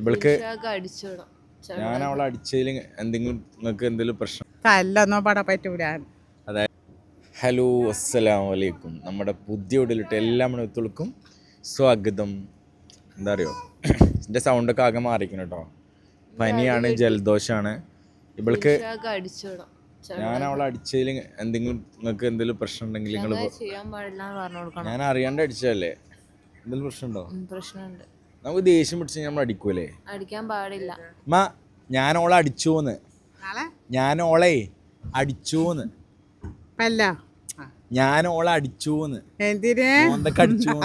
ഇവൾക്ക് ഞാൻ അവളെ അടിച്ചതിൽ എന്തെങ്കിലും നിങ്ങൾക്ക് എന്തെങ്കിലും പ്രശ്നം? തല്ലൊന്നും പട പറ്റൂല. അതായത് ഹലോ അസ്സലാമു അലൈക്കും. നമ്മുടെ പുതിയ വീട്ടിലിട്ട് എല്ലാ മണിത്തുൾക്കും സ്വാഗതം. എന്താ അറിയോ, എൻ്റെ സൗണ്ടൊക്കെ ആകെ മാറിക്കണം കേട്ടോ. പനിയാണ്, ജലദോഷമാണ്. ഇവൾക്ക് ഞാൻ അവളെ അടിച്ചതിൽ എന്തെങ്കിലും നിങ്ങൾക്ക് എന്തെങ്കിലും പ്രശ്നം ഉണ്ടെങ്കിൽ നിങ്ങൾ ഞാൻ അറിയാണ്ട് അടിച്ചതല്ലേ, എന്തെങ്കിലും പ്രശ്നമുണ്ടോ? പ്രശ്നമുണ്ട്. നമുക്ക് ദേഷ്യം പിടിച്ച് നമ്മൾ അടിക്കൂലേ? അടിക്കാൻ പാടില്ല. ഞാൻ ഓളെ അടിച്ചൂന്ന്, ഞാൻ ഓളെ അടിച്ചൂന്ന്, ഞാൻ ഓളെ അടിച്ചൂന്ന്. എന്തിന് എന്തൊക്കെ അടിച്ചു?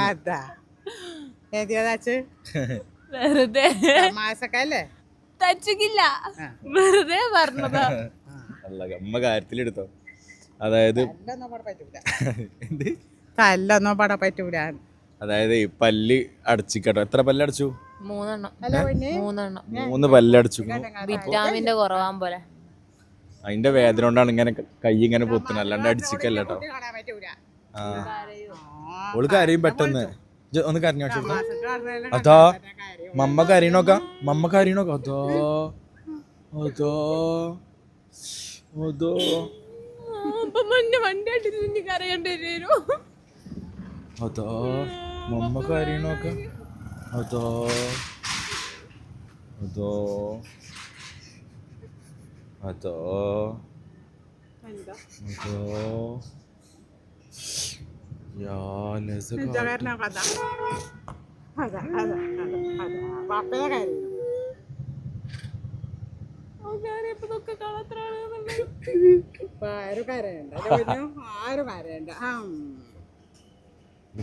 വെറുതെ മാസക്കല്ലേ തച്ചിക്കില്ല, വെറുതെ പറഞ്ഞതാ. അല്ല അമ്മ കാര്യത്തിലെടുത്തോ. അതായത് എന്ത് തല്ലൊന്നും പട പറ്റൂല. അതായത് ഈ പല്ല് അടച്ചിക്കട്ടോ. എത്ര പല്ലടച്ചു? 3 പല്ലടച്ചു. വിറ്റാമിന്റെ കുറവാൻ പോലെ. അതിന്റെ വേദന കൊണ്ടാണ് ഇങ്ങനെ കൈ ഇങ്ങനെ പൊത്തുന്നത്, അല്ലാണ്ട് അടിച്ചിക്കല്ല കേട്ടോ. ഓള് കരയും പെട്ടെന്ന്. ഒന്ന് കരഞ്ഞോ അതാ മമ്മ കരയണോക്ക, മമ്മ കരയണോക്ക. അതോ അതോ അതോ അതോ മമ്മ കരയണോക്ക. അതോ അതോ അതോ അതോ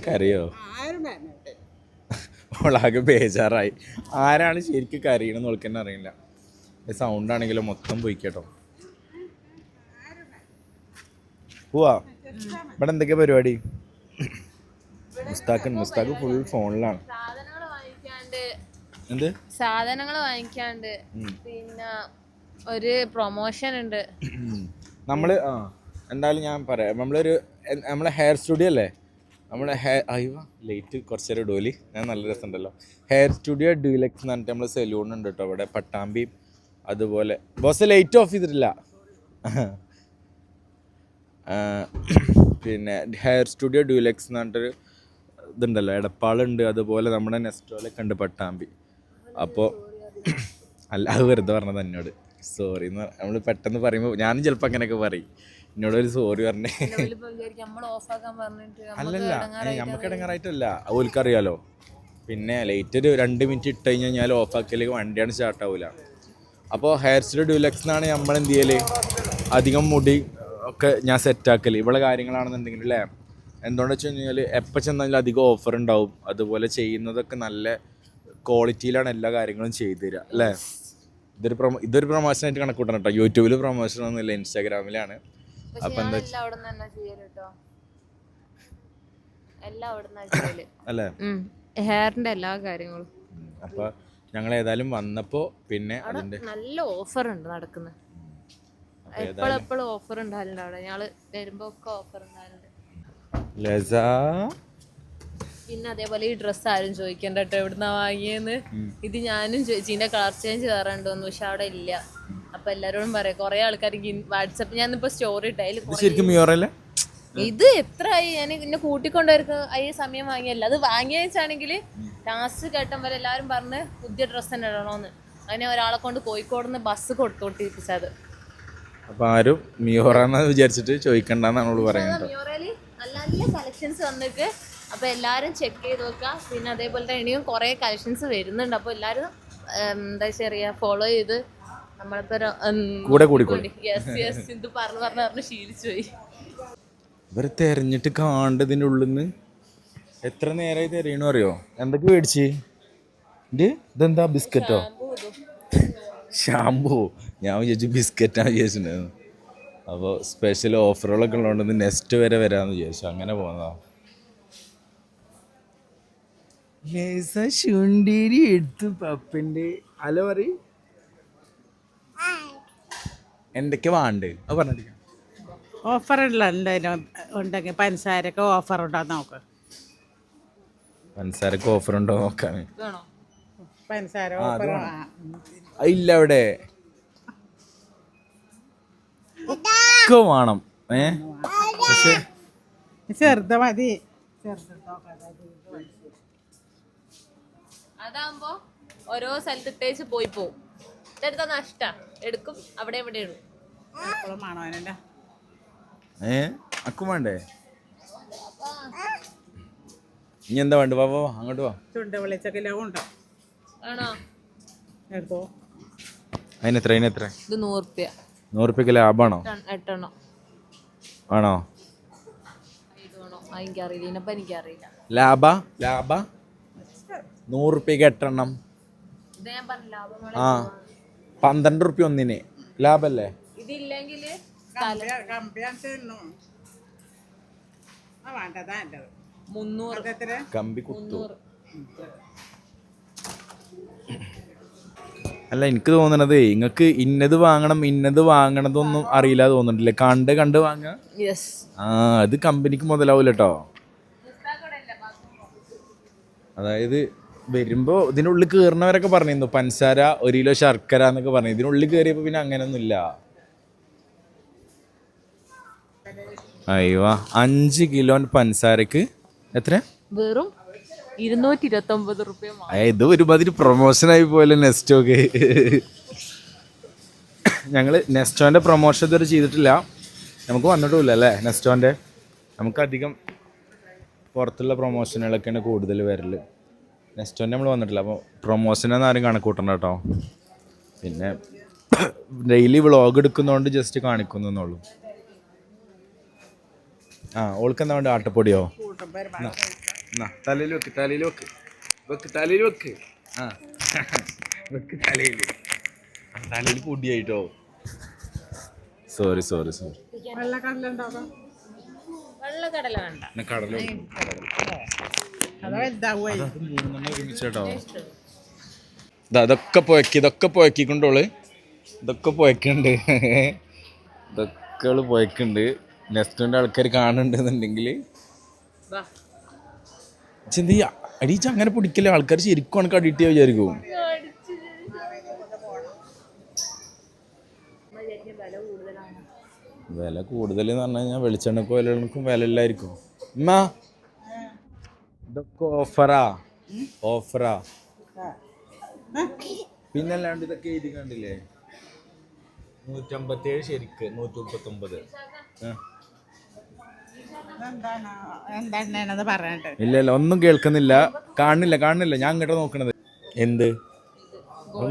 കരയോ? ഓളാകെ ബേജാറായി. ആരാണ് ശരിക്കും കരയണമെന്ന് ഓൾക്ക് തന്നെ അറിയില്ല. സൗണ്ട് ആണെങ്കിലും മൊത്തം പോയി കേട്ടോ. പോവാ. ഇവിടെ എന്തൊക്കെയാ പരിപാടി? മുസ്താഖ് ഫുൾ ഫോണിലാണ്. എന്ത് സാധനങ്ങൾ വാങ്ങിക്കാണ്ട്, പിന്നെ ഒരു പ്രൊമോഷൻ ഉണ്ട്. നമ്മള് എന്തായാലും ഞാൻ പറയാം. നമ്മളെ ഹെയർ സ്റ്റുഡിയോ അല്ലേ, നമ്മളെ ലൈറ്റ് കുറച്ച് നേരം ഡോലി ഞാൻ നല്ല രസമുണ്ടല്ലോ. ഹെയർ സ്റ്റുഡിയോ ഡ്യൂലക്സ് എന്ന് പറഞ്ഞിട്ട് നമ്മൾ സെലൂൺ ഉണ്ട് കേട്ടോ ഇവിടെ പട്ടാമ്പിയും. അതുപോലെ ബോസ് ലൈറ്റ് ഓഫ് ചെയ്തിട്ടില്ല. പിന്നെ ഹെയർ സ്റ്റുഡിയോ ഡ്യൂലക്സ് എന്ന് പറഞ്ഞിട്ടൊരു ഇതുണ്ടല്ലോ, എടപ്പാളുണ്ട്. അതുപോലെ നമ്മുടെ നെസ്റ്റോലൊക്കെ ഉണ്ട് പട്ടാമ്പി. അപ്പോൾ അല്ല, അത് വെറുതെ പറഞ്ഞത് എന്നോട് സോറി എന്ന്. നമ്മൾ പെട്ടെന്ന് പറയുമ്പോൾ ഞാനും ചിലപ്പോൾ അങ്ങനെയൊക്കെ പറയും. എന്നോടൊരു സോറി പറഞ്ഞേ. അല്ലല്ല, നമുക്ക് ഇടങ്ങാറായിട്ടല്ല, ഓൽക്കറിയാലോ. പിന്നെ ലൈറ്റ് ഒരു 2 മിനിറ്റ് ഇട്ട് കഴിഞ്ഞാൽ ഞാൻ ഓഫാക്കിയാലേക്ക് വണ്ടിയാണ് സ്റ്റാർട്ട് ആവില്ല. അപ്പോൾ ഹെയർ സ്റ്റുഡിയോ ഡ്യൂലക്സ് എന്നാണ് നമ്മൾ എന്ത് ചെയ്യൽ, അധികം മുടി ഒക്കെ ഞാൻ സെറ്റാക്കൽ. ഇവിടെ കാര്യങ്ങളാണെന്നുണ്ടെങ്കിൽ അല്ലേ, എന്തുകൊണ്ടെന്ന് വെച്ച് കഴിഞ്ഞാൽ എപ്പോൾ ചെന്നാലും അധികം ഓഫർ ഉണ്ടാവും. അതുപോലെ ചെയ്യുന്നതൊക്കെ നല്ല ക്വാളിറ്റിയിലാണ് എല്ലാ കാര്യങ്ങളും ചെയ്തു തരിക അല്ലേ. ഇതൊരു പ്രൊമോഷനായിട്ട് കണക്കൂട്ടണം കേട്ടോ. യൂട്യൂബിൽ പ്രൊമോഷൻ ഒന്നുമില്ല, ഇൻസ്റ്റാഗ്രാമിലാണ്. അപ്പം എന്താ അല്ലേ, ഹെയറിന്റെ എല്ലാ കാര്യങ്ങളും. അപ്പൊ ഞങ്ങൾ ഏതായാലും വന്നപ്പോ പിന്നെ അതിന്റെ നല്ല ഓഫർ ഉണ്ട് നടക്കുന്നത്. എപ്പോഴും ഓഫർ ഉണ്ടാവില്ല അവിടെ. ഞങ്ങള് വരുമ്പോ ഒക്കെ ഓഫർ ഉണ്ടാവില്ല. പിന്നെ അതേപോലെ ഈ ഡ്രസ്സ് ആരും ചോദിക്കണ്ട കേട്ടോ എവിടുന്നാ വാങ്ങിയെന്ന്. ഇത് ഞാനും ചോദിച്ചു, ഇതിന്റെ കളർ ചേഞ്ച് വേറെണ്ടോന്ന്, പക്ഷെ അവിടെ ഇല്ല. അപ്പൊ എല്ലാരോടും പറയാം, കുറെ ആൾക്കാർ വാട്സപ്പ് ഞാനിപ്പോ സ്റ്റോറി ഇട്ടായാലും ഇത് എത്രയായി ഞാൻ എന്നെ കൂട്ടിക്കൊണ്ടുവരുന്ന ഈ സമയം വാങ്ങിയല്ല. അത് വാങ്ങിയ വെച്ചാണെങ്കിൽ ലാസ്റ്റ് ഘട്ടം വരെ എല്ലാവരും പറഞ്ഞ് പുതിയ ഡ്രസ്സ് തന്നെ ഇടണോന്ന്. അങ്ങനെ ഒരാളെ കൊണ്ട് കോഴിക്കോട് ബസ് കൊടുത്തോട്ടിരിപ്പിച്ചത്. അപ്പൊ ആരും മിയോറാന്ന് വിചാരിച്ചിട്ട് ചോദിക്കണ്ടെന്നാണ് പറയുന്നത്. മിയോറയില് നല്ല നല്ല കളക്ഷൻസ് വന്നിട്ട്, അപ്പൊ എല്ലാരും ചെക്ക് ചെയ്ത് നോക്കുക. പിന്നെ അതേപോലെ തന്നെ ഇനിയും കുറെ കളക്ഷൻസ് വരുന്നുണ്ട്. അപ്പൊ എല്ലാരും എന്താ പറയാ ഫോളോ ചെയ്ത് നമ്മളിപ്പോ ഇത് പറഞ്ഞു ശീലിച്ചു പോയി. ഇവരെ തെരഞ്ഞിട്ട് കാണേണ്ടതിൻ്റെ ഉള്ളിൽ നിന്ന് എത്ര നേരമായി തെരയണോ അറിയോ? എന്തൊക്കെ മേടിച്ച്? ഇതെന്താ ബിസ്ക്കറ്റോ? ഷാമ്പൂ. ഞാൻ വിചാരിച്ചു ബിസ്ക്കറ്റാണ് വിചാരിച്ചിട്ടുണ്ടായിരുന്നു. അപ്പോൾ സ്പെഷ്യൽ ഓഫറുകളൊക്കെ ഉള്ളതുകൊണ്ട് നെക്സ്റ്റ് വരെ വരാമെന്ന് വിചാരിച്ചു. അങ്ങനെ പോകുന്നതാ. ശുണ്ടീരി എടുത്തു പപ്പിൻ്റെ ഹലോ പറയും. എന്തൊക്കെ വേണ്ടത് അത് പറഞ്ഞിരിക്കാം. ഓഫറുള്ള എന്തായാലും ഉണ്ടെങ്കിൽ പഞ്ചസാരക്ക് ഓഫർ ഉണ്ടോ നോക്ക്. പഞ്ചസാരക്ക് ഓഫർ ഉണ്ടോ നോക്കാൻ. പഞ്ചസാര ആ, അത് ഓഫർ വേണം. ഇല്ല അവിടെ ഒക്കെ വേണം. പക്ഷെ ചെറുത് മതി. അതാകുമ്പോ ഓരോ സ്ഥലത്ത് ഇട്ടേച്ച് പോയി പോവും. ഇതെടുത്താ നഷ്ടാ. എടുക്കും അവിടെ ഇവിടെ ഇടും. എപ്പോഴും വേണോ അതിനെ അക്കും വേണ്ടേ? ഇനി എന്താ വേണ്ട? വാ വാ വാ, അങ്ങോട്ട് വാ. ചുണ്ട വെളിച്ചക്കിലോ ഉണ്ടോ? ആണോ? എടുത്തോ. അതിനെത്ര ഇത് 100 റുപ്യ. 100 റുപ്യക്ക് ലാഭമാണോ? 8 ആണോ? ഇത് വേണോ? എനിക്കറിയില്ല. ഇതിനപ്പം എനിക്കറിയില്ല. ലാഭ 100 റുപ്യക്ക് 8 എണ്ണം. ഇത് ഞാൻ പറഞ്ഞ ലാഭം. ആ 12 റുപ്യ ഒന്നിന് ലാഭല്ലേ? ഇതില്ലെങ്കില് വേണ്ടതാ എൻ്റെ 300. എത്ര? കമ്പി കുത്തു. 300. അല്ല എനിക്ക് തോന്നണത് നിങ്ങൾക്ക് ഇന്നത് വാങ്ങണതൊന്നും അറിയില്ല തോന്നുന്നുണ്ടല്ലേ? കണ്ട് വാങ്ങുക. യെസ്. ആ അത് കമ്പനിക്ക് മുതലാവൂല കേട്ടോ. അതായത് വരുമ്പോ ഇതിനുള്ളിൽ കയറുന്നവരൊക്കെ പറഞ്ഞിരുന്നു പഞ്ചസാര 1 കിലോ ശർക്കര എന്നൊക്കെ പറഞ്ഞു. ഇതിനുള്ളിൽ കയറിയപ്പോ പിന്നെ അങ്ങനെയൊന്നും ഇല്ല. അയ്യോ 5 കിലോ പഞ്ചസാരക്ക് എത്ര? വെറും 229 റുപ്യ. ഇത് ഒരുമാതിരി പ്രൊമോഷനായി പോയല്ലോ നെസ്റ്റോക്ക്. ഞങ്ങള് നെസ്റ്റോന്റെ പ്രൊമോഷൻ ഇതുവരെ ചെയ്തിട്ടില്ല. നമുക്ക് വന്നിട്ടുമില്ല അല്ലേ നെസ്റ്റോന്റെ. നമുക്ക് അധികം പുറത്തുള്ള പ്രൊമോഷനുകളൊക്കെയാണ് കൂടുതൽ വരല്. നെസ്റ്റോന്റെ നമ്മൾ വന്നിട്ടില്ല. അപ്പോൾ പ്രൊമോഷനെന്ന് ആരും കണക്ക് കൂട്ടണ്ട കേട്ടോ. പിന്നെ ഡെയിലി വ്ളോഗ് എടുക്കുന്നതുകൊണ്ട് ജസ്റ്റ് കാണിക്കുന്നുള്ളൂ. ആ ഓൾക്ക് എന്താ വേണ്ട? ആട്ടപ്പൊടിയോ? തലയിൽ വെക്ക് ആ വെക്ക് തലയിൽ പൊടിയായിട്ടോ. സോറി വെള്ളക്കടല വേണ്ട. കടല ഒരുമിച്ചേട്ടോ. ഇതൊക്കെ പോയക്കിക്കൊണ്ടോള്. ഇതൊക്കെ പോയക്കുണ്ട്. ഇതൊക്കെ പോയക്കുണ്ട്. നെക്സ്റ്റിൻ്റെ ആൾക്കാർ കാണുന്നുണ്ടെന്നുണ്ടെങ്കിൽ ചിന്തി അടിച്ച അങ്ങനെ പിടിക്കല്ലേ. ആൾക്കാർ ശരിക്കും കണക്ക് അഡിക്റ്റ് ചെയ്യാൻ വിചാരിക്കും. വില കൂടുതൽ എന്ന് പറഞ്ഞു കഴിഞ്ഞാൽ വെളിച്ചെണ്ണക്കും വിലകൾക്കും വില ഇല്ലായിരിക്കും. ഇതൊക്കെ ഓഫറാ. പിന്നല്ലാണ്ട് ഇതൊക്കെ എഴുതി കണ്ടില്ലേ? 157 ശരിക്ക് 139. എന്താണ് പറഞ്ഞിട്ട്? ഇല്ല ഒന്നും കേൾക്കുന്നില്ല. കാണില്ല. ഞാൻ അങ്ങോട്ട് നോക്കണത്. എന്ത്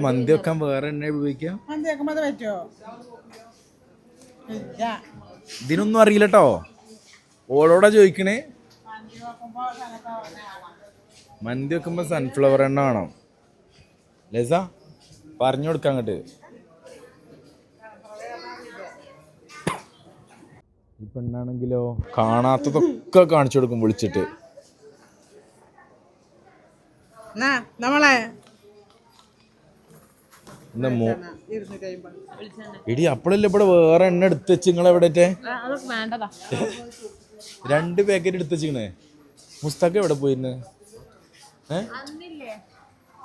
മന്തി വെക്കാൻ വേറെ എണ്ണ ഉപയോഗിക്കാം? മന്തി വെക്കുമ്പോ അത് പറ്റുമോ? ഇതിനൊന്നും അറിയില്ല കേട്ടോ. ഓളോടാ ചോദിക്കണേ. മന്തി വെക്കുമ്പോ സൺഫ്ലവർ എണ്ണ വേണം. ലസ പറഞ്ഞു കൊടുക്കാം അങ്ങോട്ട്. ഈ പെണ്ണാണെങ്കിലോ കാണാത്തതൊക്കെ കാണിച്ചു കൊടുക്കും വിളിച്ചിട്ട്. നമ്മളെ ഇടി അപ്പഴല്ലേ ഇവിടെ വേറെ എണ്ണ എടുത്ത് വെച്ച് നിങ്ങൾ എവിടെ 2 പാക്കറ്റ് എടുത്ത് വെച്ചിക്കണേ. മുസ്താഖ് എവിടെ പോയിരുന്നു?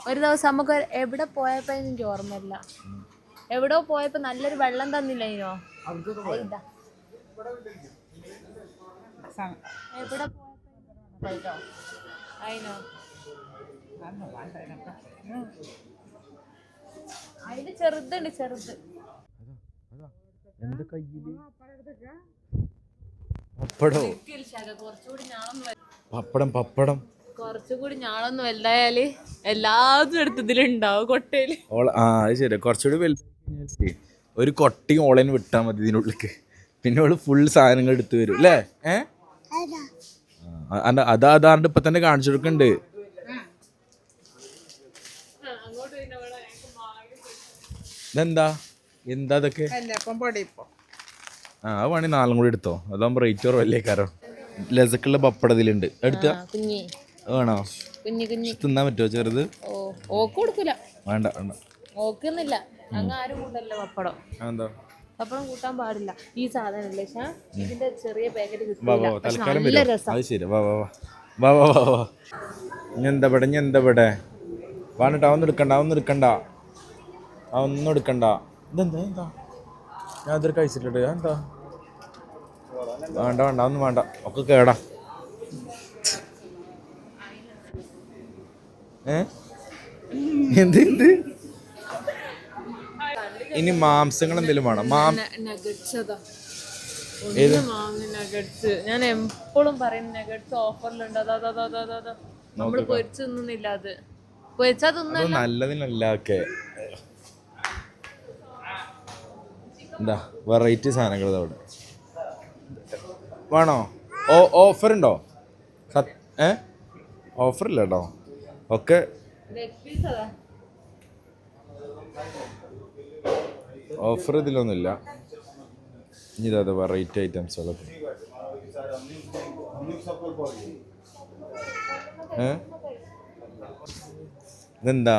ഒരു ദിവസം നമുക്ക് എവിടെ പോയപ്പോ എനിക്ക് ഓർമ്മയില്ല. എവിടോ പോയപ്പോ നല്ലൊരു വെള്ളം തന്നില്ല അതിനോ? എവിടെ പോയപ്പോ അതിനോ? അതിന്റെ ചെറുതുണ്ട്. എന്റെ കയ്യില് പപ്പടം കുറച്ചുകൂടി ഞാളൊന്നും വലുതായാല് എല്ലാതും എടുത്ത് ഇതിലുണ്ടാവും കൊട്ടയില്. അത് ശരി. കുറച്ചുകൂടി വലുതായി ഒരു കൊട്ടയും ഓളേന് വിട്ടാ മതി ഇതിനുള്ളിക്ക്. പിന്നെ ഓള് ഫുൾ സാധനങ്ങൾ എടുത്തു വരും അല്ലേ? അതാണ്ട് ഇപ്പൊ തന്നെ കാണിച്ചു കൊടുക്കണ്ട്. ഇതെന്താ അതൊക്കെ? അത് വേണേ 4 കൂടി എടുത്തോ. അതാകുമ്പോ റേറ്റ് കുറവല്ലേ? കാരണം ലസക്കുള്ള പപ്പടം ഇതിലുണ്ട്. എടുത്ത വേണോ? തിന്നാൻ പറ്റുമോ ചെറുത്? കൊടുക്കൂല. വേണ്ട ഓക്കുന്നില്ല. അങ്ങ് ആരും കൂട്ടല്ലോ പപ്പടം. എന്താ പപ്പടം കൂട്ടാൻ പാടില്ല. ഈ സാധനം ഇതിന്റെ ചെറിയ പാക്കറ്റ് തൽക്കാലം വരും. അത് ശരി. വാ ഇനി എന്താ ഇവിടെ വേണ്ട ഒന്നും എടുക്കണ്ട ഒന്നും എടുക്കണ്ട. ഇതെന്താ ഞാൻ ഇതൊരു കഴിച്ചിട്ടുണ്ട്. എന്താ വേണ്ട ഒന്നും വേണ്ട, ഒക്കെ കേടാ. എന്ത് ഇനി മാംസങ്ങൾ എന്തെങ്കിലും വേണം? ഞാൻ എപ്പോഴും പറയും നഗറ്റ്സ് ഓഫറിലുണ്ട്. അതാ നമ്മള് പൊരിച്ചു തിന്നുന്നില്ല. അത് പൊരിച്ചാ തിന്ന നല്ലതിനല്ല. ഒക്കെ എന്താ വെറൈറ്റി സാധനങ്ങൾ അവിടെ വേണോ? ഓഫർ ഉണ്ടോ? ഓഫർ ഇല്ല കേട്ടോ. ഒക്കെ ഓഫർ ഇതിലൊന്നുമില്ല. ഇനി ഇതാ വെറൈറ്റി ഐറ്റംസുകളൊക്കെ. ഇതെന്താ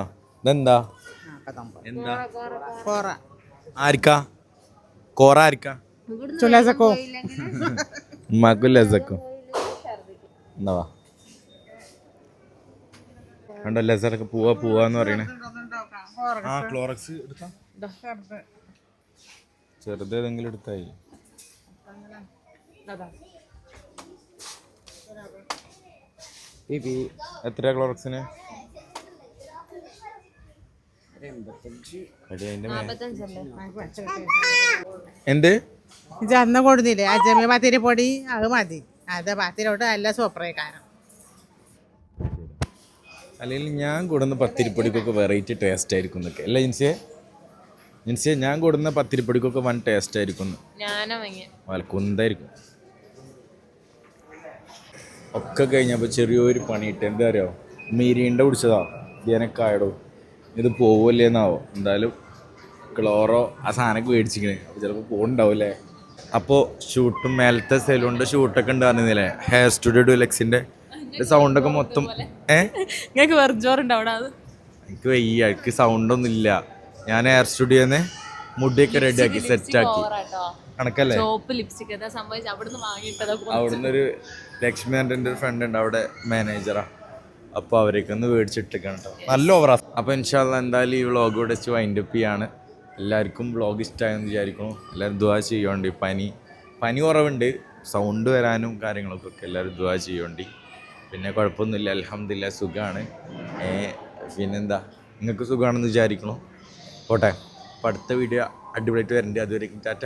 എന്താ ആർക്കാ കോറ? ആർക്കാ? ചുലസക്കോ മകുലസക്കോ എന്നാ കണ്ടോ ലസറൊക്കെ പോവാന്ന് പറയണേ. ആ ക്ലോറക്സ് എടുത്താ ചെറുത് ഏതെങ്കിലും എടുത്തായി. എത്ര ക്ലോറക്സിന്? എന്ത് ഇത് അന്ന് കൊടുത്തില്ലേ അജമി പത്തിരി പൊടി? അത് മതി. അത് പത്തിരിയോട്ട് നല്ല സൂപ്പറേക്കാരം. അല്ലെങ്കിൽ ഞാൻ കൂടുന്ന പത്തിരിപ്പൊടിക്കൊക്കെ വെറൈറ്റി ടേസ്റ്റ് ആയിരിക്കും എന്നൊക്കെ അല്ല ജിൻസിയെ ഞാൻ കൂടുന്ന പത്തിരിപ്പൊടിക്കൊക്കെ വൺ ടേസ്റ്റ് ആയിരിക്കും. കുന്തായിരിക്കും. ഒക്കെ കഴിഞ്ഞപ്പോൾ ചെറിയൊരു പണിയിട്ട് എന്താ അറിയോ, മീരീണ്ട കുടിച്ചതാ ഇതിനൊക്കായടോ. ഇത് പോവില്ലേന്നാവോ. എന്തായാലും ക്ലോറോ ആ സാധനമൊക്കെ മേടിച്ചിക്കണേ. അപ്പോൾ ചിലപ്പോൾ പോകുന്നുണ്ടാവില്ലേ. അപ്പോൾ ഷൂട്ടും മേലത്തെ സെലൂണിൻ്റെ ഷൂട്ടൊക്കെ ഉണ്ട് പറഞ്ഞില്ലേ, ഹെയർ സ്റ്റുഡിയോ ഡുലക്സിൻ്റെ സൗണ്ടൊക്കെ മൊത്തം നിങ്ങൾക്ക് വെറുജോറുണ്ടാവും. എനിക്ക് വയ്യ, എനിക്ക് സൗണ്ടൊന്നും ഇല്ല. ഞാൻ ഹെയർ സ്റ്റുഡിയോന്ന് മുടിയൊക്കെ റെഡിയാക്കി സെറ്റാക്കി കണക്കല്ലേ. അവിടുന്ന് ഒരു ലക്ഷ്മി എൻ്റെ ഒരു ഫ്രണ്ട് ഉണ്ട് അവിടെ മാനേജറാ. അപ്പോൾ അവരൊക്കെ ഒന്ന് മേടിച്ചിട്ടേക്കാണ് കേട്ടോ. നല്ല ഓവറാ. അപ്പോൾ ഇൻഷാ അല്ലാഹ് എന്തായാലും ഈ വ്ളോഗ് കൂടെ വെച്ച് വൈൻഡപ്പ് ചെയ്യാണ്. എല്ലാവർക്കും വ്ളോഗ് ഇഷ്ടമായെന്ന് വിചാരിക്കണം. എല്ലാവരും ദുആ ചെയ്യുന്നുണ്ട്. പനി കുറവുണ്ട്, സൗണ്ട് വരാനും കാര്യങ്ങളൊക്കെ എല്ലാവരും ദുആ ചെയ്യുന്നുണ്ട്. പിന്നെ കുഴപ്പമൊന്നുമില്ല, അൽഹംദുലില്ലാഹ് സുഖമാണ്. പിന്നെന്താ, നിങ്ങൾക്ക് സുഖമാണെന്ന് വിചാരിക്കണം. പോട്ടെ, അപ്പോൾ അടുത്ത വീഡിയോ അടിപൊളിയായിട്ട് വരണ്ടേ. അതുവരെയും ടാറ്റ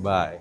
ബൈ.